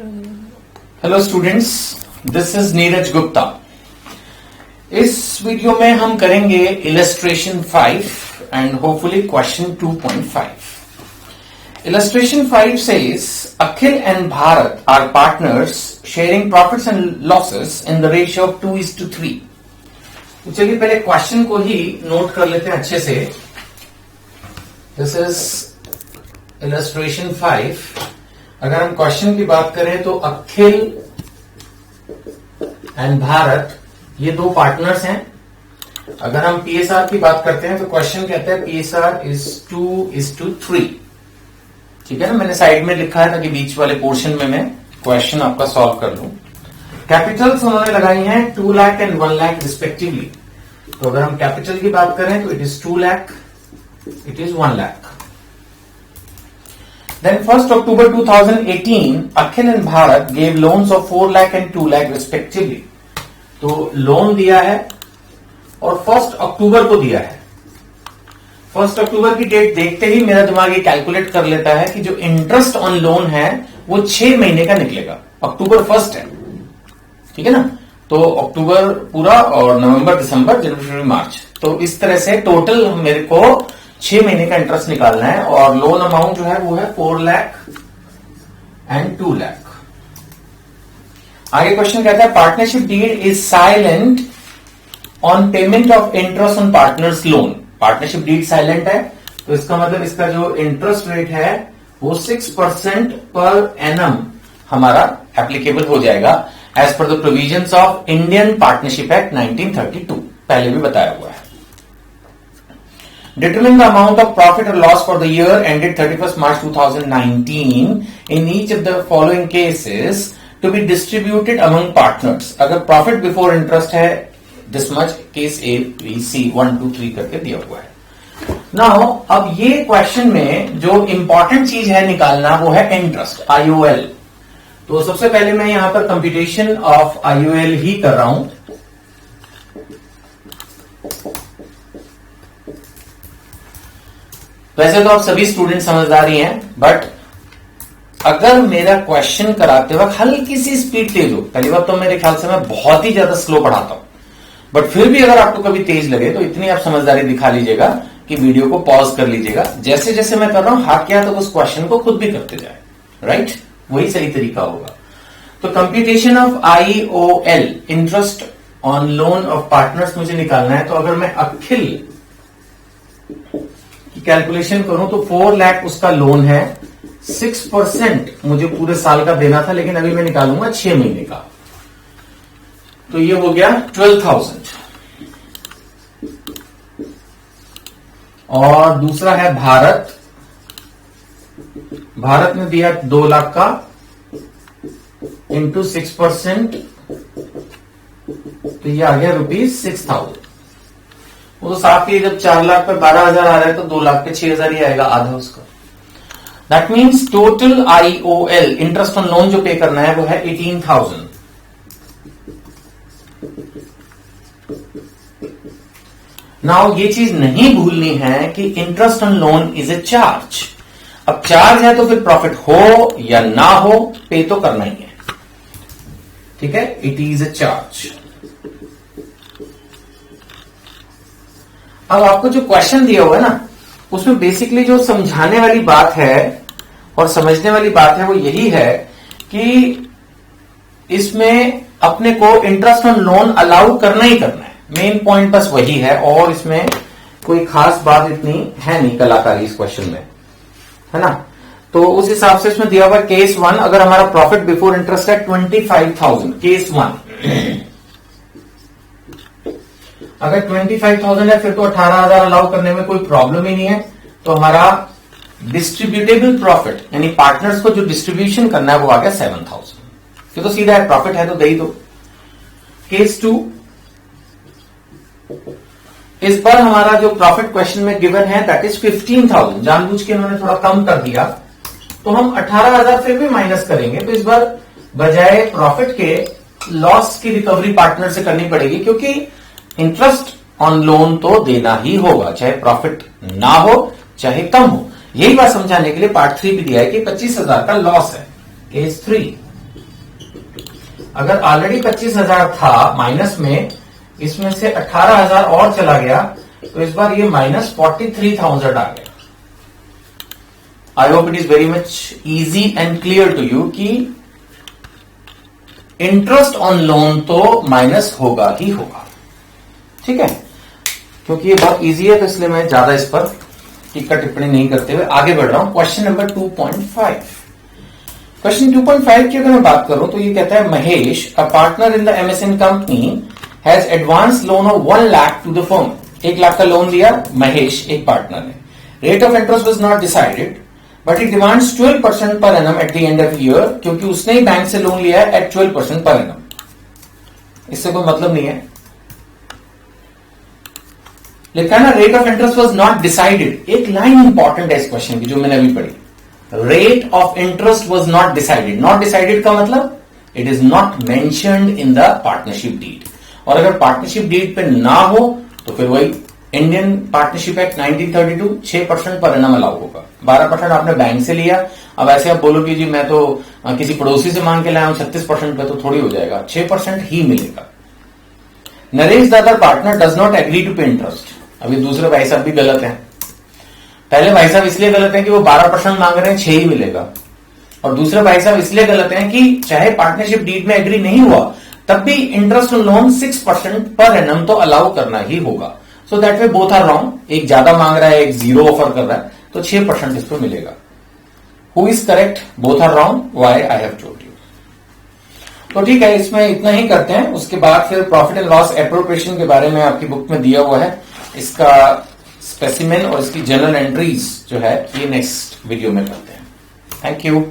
Hello students, this is Neeraj Gupta. इस video में हम करेंगे illustration 5 and hopefully question 2.5। Illustration 5 says Akhil and Bharat are partners sharing profits and losses in the ratio of 2:3। तो चलिए पहले question को ही note कर लेते हैं अच्छे से। This is illustration 5। अगर हम क्वेश्चन की बात करें तो अखिल एंड भारत ये दो पार्टनर्स हैं। अगर हम पीएसआर की बात करते हैं तो क्वेश्चन कहता है पीएसआर इज 2:3। ठीक है ना, मैंने साइड में लिखा है ताकि बीच वाले पोर्शन में मैं क्वेश्चन आपका सॉल्व कर लूं। कैपिटल्स उन्होंने लगाई हैं 2 लाख एंड 1 लाख रिस्पेक्टिवली। तो अगर हम कैपिटल की बात करें तो it is 2 lakh, it is 1 lakh. Then 1st October 2018, Akhil and Bharat gave loans of 4 lakh and 2 lakh respectively। तो लोन दिया है और 1st अक्टूबर को दिया है। 1st अक्टूबर की डेट देखते ही मेरा दिमाग ये कैलकुलेट कर लेता है कि जो इंटरेस्ट ऑन लोन है वो 6 महीने का निकलेगा। अक्टूबर 1st है, ठीक है ना। तो अक्टूबर पूरा और नवंबर, दिसंबर, जनवरी, फरवरी, मार्च, तो इस तरह से टोटल मेरे को 6 महीने का इंटरेस्ट निकालना है और लोन अमाउंट जो है वो है 4 लाख एंड 2 लाख। आगे क्वेश्चन कहता है partnership deed is silent on payment of interest on partners loan. Partnership deed silent है तो इसका मतलब इसका जो इंटरेस्ट रेट है वो 6% पर एनम हमारा एप्लीकेबल हो जाएगा as per the provisions of Indian partnership act 1932। पहले भी बताया हुआ है। Determine the amount of profit or loss for the year ended 31st March 2019 in each of the following cases to be distributed among partners। अगर profit before interest है this much, case A, B, C 1, 2, 3 करके दिया हुआ है। Now अब ये question में जो इंपॉर्टेंट चीज है निकालना वो है इंटरेस्ट, IOL। तो सबसे पहले मैं यहां पर कंप्यूटेशन ऑफ IOL ही कर रहा हूं। वैसे तो आप सभी स्टूडेंट समझदार ही हैं, बट अगर मेरा क्वेश्चन कराते वक्त हल्की सी स्पीड तेज हो, पहली बात तो मेरे ख्याल से मैं बहुत ही ज्यादा स्लो पढ़ाता हूं, बट फिर भी अगर आपको कभी तेज लगे तो इतनी आप समझदारी दिखा लीजिएगा कि वीडियो को पॉज कर लीजिएगा। जैसे जैसे मैं कर रहा हूं हाथ क्या तो उस क्वेश्चन को खुद भी करते जाए, राइट, वही सही तरीका होगा। तो computation of IOL, interest on loan of partners, मुझे निकालना है। तो अगर मैं अखिल कैलकुलेशन करूं तो 4 लाख उसका लोन है, 6% मुझे पूरे साल का देना था, लेकिन अभी मैं निकालूंगा 6 महीने का। तो ये हो गया 12,000। और दूसरा है भारत। भारत ने दिया 2 लाख का इंटू 6%, तो ये आ गया ₹6,000। वो तो साफ ही जब 4 लाख पे 12,000 आ रहा है तो 2 लाख पे 6,000 ही आएगा, आधा उसका। That means total IOL, interest on loan जो पे करना है वो है 18,000। नाउ ये चीज नहीं भूलनी है कि interest on loan is a charge. अब चार्ज है तो फिर प्रॉफिट हो या ना हो पे तो करना ही है, ठीक है। It is a charge. अब आपको जो क्वेश्चन दिया हुआ है ना उसमें बेसिकली जो समझाने वाली बात है और समझने वाली बात है वो यही है कि इसमें अपने को इंटरेस्ट ऑन लोन अलाउ करना ही करना है। मेन पॉइंट बस वही है और इसमें कोई खास बात इतनी है नहीं कलाकारी इस क्वेश्चन में, है ना। तो उस हिसाब से इसमें दिया हुआ केस 1, अगर हमारा प्रॉफिट बिफोर इंटरेस्ट है 25,000, केस 1। अगर 25,000 है फिर तो 18,000 अलाउ करने में कोई प्रॉब्लम ही नहीं है। तो हमारा डिस्ट्रीब्यूटेबल प्रॉफिट यानी पार्टनर्स को जो डिस्ट्रीब्यूशन करना है वो आ गया 7,000। फिर तो सीधा है, प्रॉफिट है तो दे ही दो। केस 2, इस बार हमारा जो प्रॉफिट क्वेश्चन में गिवन है दैट इज 15,000। जानबूझ के उन्होंने थोड़ा कम कर दिया तो हम 18,000 फिर भी माइनस करेंगे। तो इस बार बजाय प्रॉफिट के लॉस की रिकवरी पार्टनर से करनी पड़ेगी, क्योंकि इंटरेस्ट ऑन लोन तो देना ही होगा, चाहे प्रॉफिट ना हो चाहे कम हो। यही बात समझाने के लिए पार्ट 3 भी दिया है कि 25,000 का लॉस है, केस 3। अगर ऑलरेडी 25,000 था माइनस में, इसमें से 18,000 और चला गया, तो इस बार ये -43,000 आ गया। I hope it is very much easy and clear to you कि इंटरेस्ट ऑन लोन तो माइनस होगा ही होगा। ठीक है, क्योंकि ये बहुत इजी है तो इसलिए मैं ज्यादा इस पर टीका टिप्पणी नहीं करते हुए आगे बढ़ रहा हूं। Question number 2.5। क्वेश्चन 2.5 की अगर मैं बात करूं तो ये कहता है Mahesh, a partner in the MSN company has advance loan of 1 lakh to the firm. 1 lakh का लोन दिया महेश एक पार्टनर ने। Rate of interest was not decided but it demands 12% per annum at the end of year, क्योंकि उसने ही bank से loan लिया है eight 12% per annum. इससे कोई मतलब नहीं है। लिखा ना rate of interest was not decided. एक लाइन इंपॉर्टेंट है इस क्वेश्चन की जो मैंने अभी पढ़ी, rate of interest was not decided. Not decided का मतलब it is not mentioned in the partnership deed. और अगर पार्टनरशिप डीड पे ना हो तो फिर वही Indian partnership act 1932 6% per annum allow होगा। 12% आपने बैंक से लिया, अब ऐसे आप बोलो कि जी मैं तो किसी पड़ोसी से मांग के लाया हूं 36% पे, तो थोड़ी हो जाएगा, 6% ही मिलेगा। Naresh the other partner does not agree to pay interest. अभी दूसरे भाई साहब भी गलत हैं। पहले भाई साहब इसलिए गलत है कि वो 12% मांग रहे हैं, 6 ही मिलेगा। और दूसरे भाई साहब इसलिए गलत हैं कि चाहे पार्टनरशिप डीड में एग्री नहीं हुआ तब भी interest on loan 6% per annum तो अलाउ करना ही होगा। So that way both are wrong. एक ज्यादा मांग रहा है, एक 0 ऑफर कर रहा है, तो 6% इस पर मिलेगा। Who is correct? Both are wrong. Why? I have told you. तो ठीक है, इसमें इतना ही करते हैं। उसके बाद फिर प्रॉफिट एंड लॉस एप्रोप्रिएशन के बारे में आपकी बुक में दिया हुआ है। इसका स्पेसिमेन और इसकी जनरल एंट्रीज जो है ये नेक्स्ट वीडियो में करते हैं। Thank you.